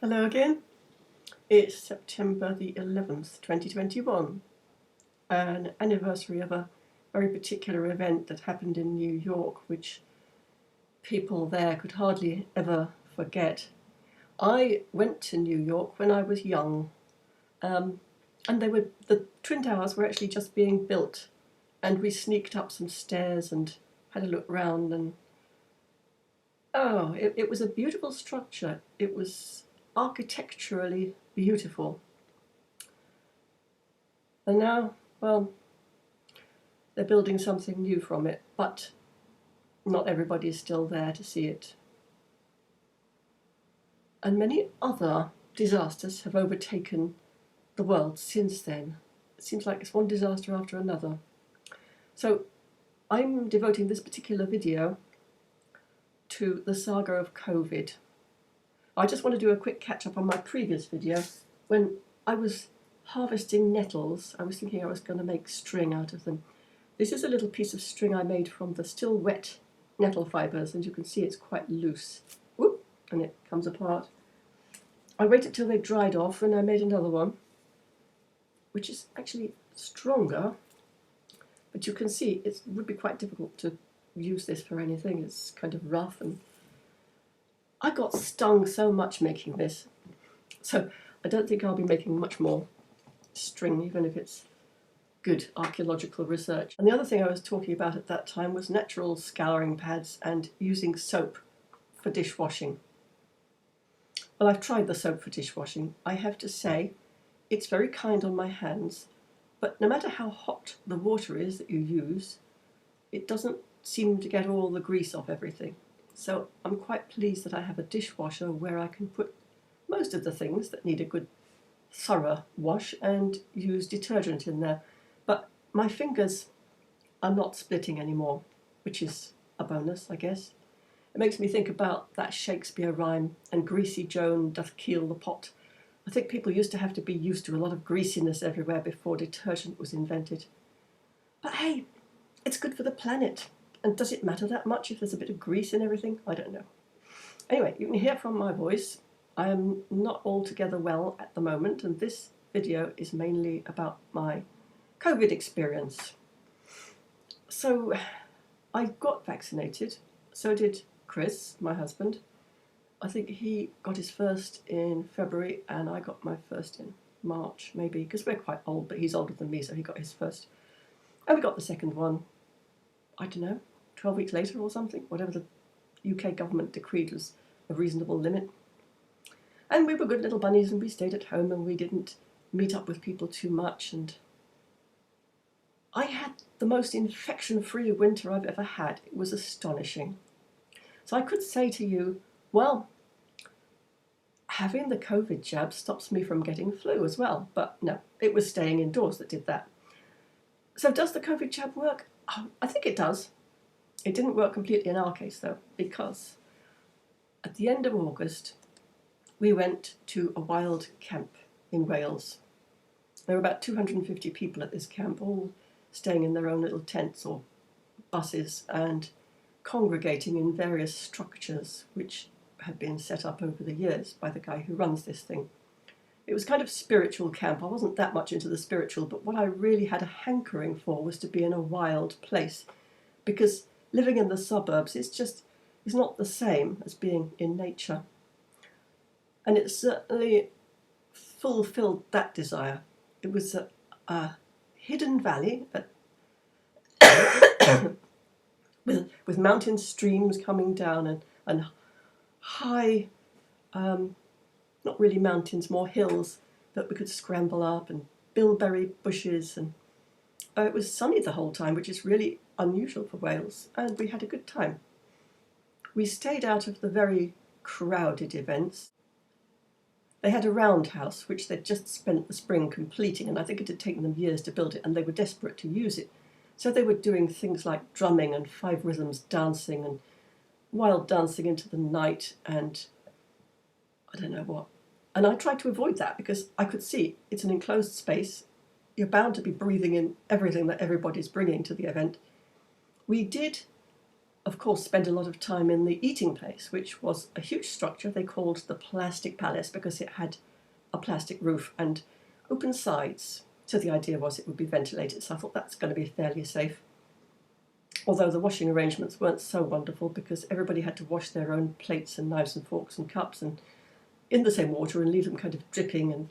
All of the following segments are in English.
Hello again. It's September the 11th, 2021, an anniversary of a very particular event that happened in New York, which people there could hardly ever forget. I went to New York when I was young, and the Twin Towers were actually just being built, and we sneaked up some stairs and had a look round, and it was a beautiful structure. It was architecturally beautiful. And now, well, they're building something new from it, but not everybody is still there to see it. And many other disasters have overtaken the world since then. It seems like it's one disaster after another. So I'm devoting this particular video to the saga of COVID. I just want to do a quick catch up on my previous video. When I was harvesting nettles, I was thinking I was going to make string out of them. This is a little piece of string I made from the still wet nettle fibres, and you can see it's quite loose. Whoop, and it comes apart. I waited till they dried off and I made another one, which is actually stronger, but you can see it would be quite difficult to use this for anything. It's kind of rough, and I got stung so much making this, so I don't think I'll be making much more string, even if it's good archaeological research. And the other thing I was talking about at that time was natural scouring pads and using soap for dishwashing. Well, I've tried the soap for dishwashing. I have to say, it's very kind on my hands, but no matter how hot the water is that you use, it doesn't seem to get all the grease off everything. So I'm quite pleased that I have a dishwasher where I can put most of the things that need a good thorough wash and use detergent in there. But my fingers are not splitting anymore, which is a bonus, I guess. It makes me think about that Shakespeare rhyme, "And greasy Joan doth keel the pot." I think people used to have to be used to a lot of greasiness everywhere before detergent was invented. But hey, it's good for the planet. And does it matter that much if there's a bit of grease in everything? I don't know. Anyway, you can hear from my voice. I am not altogether well at the moment, and this video is mainly about my COVID experience. So I got vaccinated, so did Chris, my husband. I think he got his first in February and I got my first in March, maybe, because we're quite old, but he's older than me, so he got his first. And we got the second one, I don't know, 12 weeks later or something, whatever the UK government decreed was a reasonable limit. And we were good little bunnies, and we stayed at home and we didn't meet up with people too much, and I had the most infection-free winter I've ever had. It was astonishing. So I could say to you, well, having the COVID jab stops me from getting flu as well. But no, it was staying indoors that did that. So does the COVID jab work? Oh, I think it does. It didn't work completely in our case, though, because at the end of August, we went to a wild camp in Wales. There were about 250 people at this camp, all staying in their own little tents or buses and congregating in various structures which had been set up over the years by the guy who runs this thing. It was kind of spiritual camp. I wasn't that much into the spiritual, but what I really had a hankering for was to be in a wild place, because living in the suburbs is not the same as being in nature. And it certainly fulfilled that desire. It was a hidden valley with mountain streams coming down and high, not really mountains, more hills that we could scramble up, and bilberry bushes, and it was sunny the whole time, which is really unusual for Wales, and we had a good time. We stayed out of the very crowded events. They had a roundhouse, which they'd just spent the spring completing, and I think it had taken them years to build it, and they were desperate to use it. So they were doing things like drumming and five rhythms dancing and wild dancing into the night, and I don't know what. And I tried to avoid that because I could see it's an enclosed space. You're bound to be breathing in everything that everybody's bringing to the event. We did of course, spent a lot of time in the eating place, which was a huge structure they called the Plastic Palace because it had a plastic roof and open sides. So the idea was it would be ventilated, so I thought that's going to be fairly safe. Although the washing arrangements weren't so wonderful because everybody had to wash their own plates and knives and forks and cups and in the same water and leave them kind of dripping, and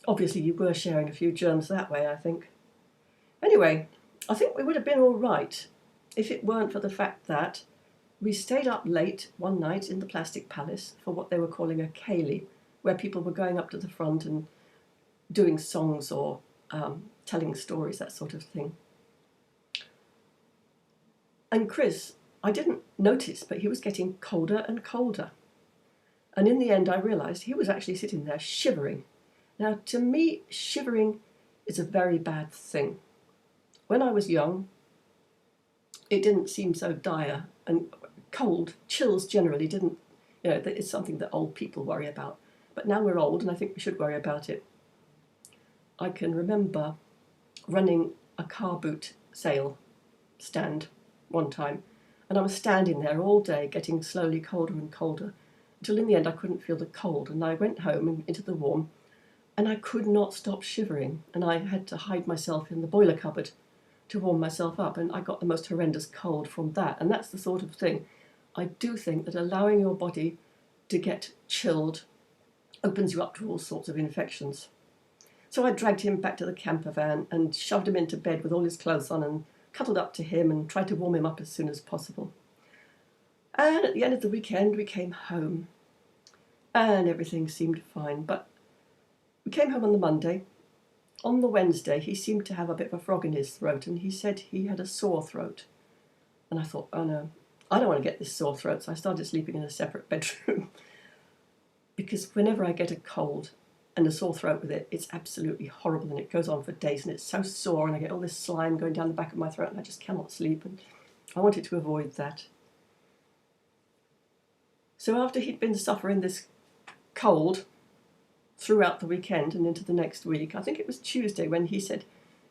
obviously you were sharing a few germs that way, I think. Anyway, I think we would have been all right if it weren't for the fact that we stayed up late one night in the Plastic Palace for what they were calling a ceilidh, where people were going up to the front and doing songs or telling stories, that sort of thing. And Chris, I didn't notice, but he was getting colder and colder. And in the end, I realised he was actually sitting there shivering. Now, to me, shivering is a very bad thing. When I was young, it didn't seem so dire, and cold, chills generally didn't, it's something that old people worry about. But now we're old, and I think we should worry about it. I can remember running a car boot sale stand one time, and I was standing there all day getting slowly colder and colder until in the end I couldn't feel the cold, and I went home and into the warm and I could not stop shivering, and I had to hide myself in the boiler cupboard to warm myself up, and I got the most horrendous cold from that. And that's the sort of thing I do think that allowing your body to get chilled opens you up to all sorts of infections. So I dragged him back to the camper van and shoved him into bed with all his clothes on and cuddled up to him and tried to warm him up as soon as possible. And at the end of the weekend, we came home and everything seemed fine. But we came home on the Monday. On the Wednesday, he seemed to have a bit of a frog in his throat, and he said he had a sore throat. And I thought, oh no, I don't want to get this sore throat, so I started sleeping in a separate bedroom. Because whenever I get a cold and a sore throat with it, it's absolutely horrible, and it goes on for days, and it's so sore, and I get all this slime going down the back of my throat, and I just cannot sleep, and I wanted to avoid that. So after he'd been suffering this cold throughout the weekend and into the next week, I think it was Tuesday when he said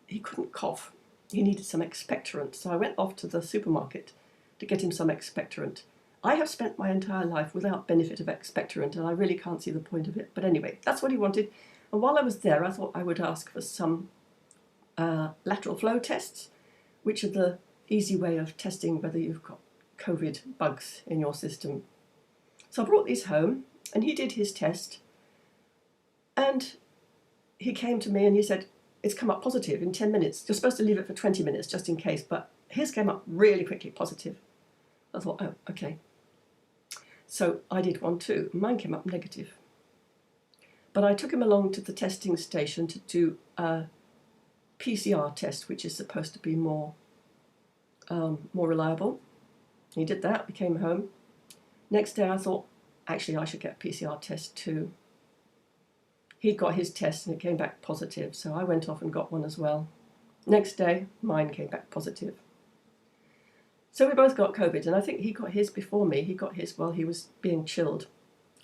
he couldn't cough. He needed some expectorant. So I went off to the supermarket to get him some expectorant. I have spent my entire life without benefit of expectorant, and I really can't see the point of it. But anyway, that's what he wanted. And while I was there, I thought I would ask for some lateral flow tests, which are the easy way of testing whether you've got COVID bugs in your system. So I brought these home, and he did his test. And he came to me and he said, it's come up positive in 10 minutes. You're supposed to leave it for 20 minutes just in case, but his came up really quickly positive. I thought, oh, okay. So I did one too. Mine came up negative. But I took him along to the testing station to do a PCR test, which is supposed to be more reliable. He did that, we came home. Next day I thought, actually I should get a PCR test too. He got his test and it came back positive, so I went off and got one as well. Next day, mine came back positive. So we both got COVID, and I think he got his before me. He got his while he was being chilled.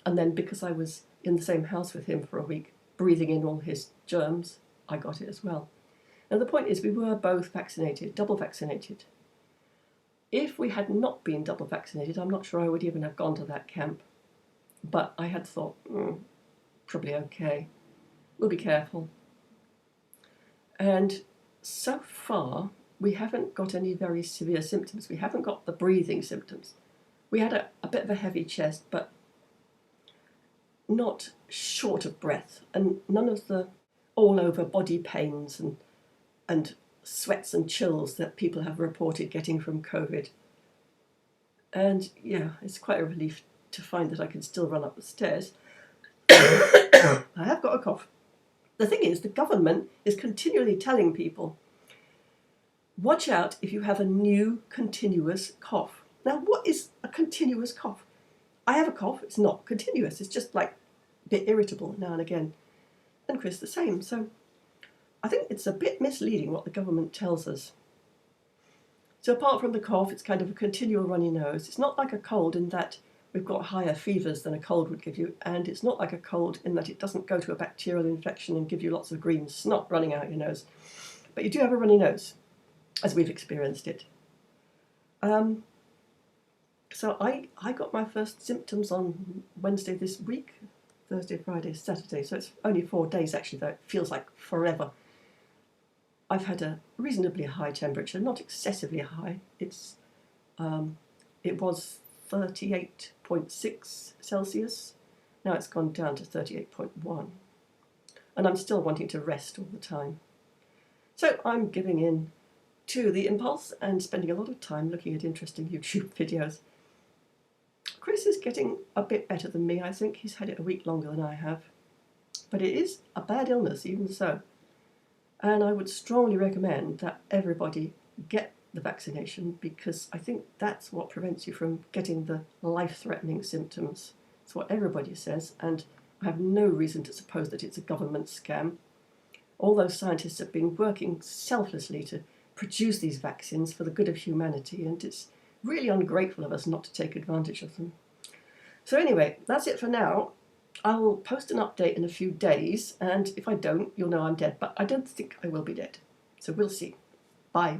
And then because I was in the same house with him for a week, breathing in all his germs, I got it as well. And the point is, we were both vaccinated, double vaccinated. If we had not been double vaccinated, I'm not sure I would even have gone to that camp. But I had thought, probably okay. We'll be careful. And so far, we haven't got any very severe symptoms. We haven't got the breathing symptoms. We had a bit of a heavy chest, but not short of breath, and none of the all-over body pains and sweats and chills that people have reported getting from COVID. And yeah, it's quite a relief to find that I can still run up the stairs. I have got a cough. The thing is, the government is continually telling people, watch out if you have a new continuous cough. Now, what is a continuous cough? I have a cough, it's not continuous, it's just like a bit irritable now and again. And Chris the same. So I think it's a bit misleading what the government tells us. So apart from the cough, it's kind of a continual runny nose. It's not like a cold in that we've got higher fevers than a cold would give you, and it's not like a cold in that it doesn't go to a bacterial infection and give you lots of green snot running out your nose. But you do have a runny nose, as we've experienced it. So I got my first symptoms on Wednesday this week, Thursday, Friday, Saturday. So it's only 4 days actually, though it feels like forever. I've had a reasonably high temperature, not excessively high. It was 38.6 Celsius. Now it's gone down to 38.1. And I'm still wanting to rest all the time. So I'm giving in to the impulse and spending a lot of time looking at interesting YouTube videos. Chris is getting a bit better than me, I think. He's had it a week longer than I have. But it is a bad illness, even so. And I would strongly recommend that everybody get the vaccination, because I think that's what prevents you from getting the life-threatening symptoms. It's what everybody says, and I have no reason to suppose that it's a government scam. All those scientists have been working selflessly to produce these vaccines for the good of humanity, and it's really ungrateful of us not to take advantage of them. So anyway, that's it for now. I'll post an update in a few days, and if I don't, you'll know I'm dead, but I don't think I will be dead. So we'll see. Bye.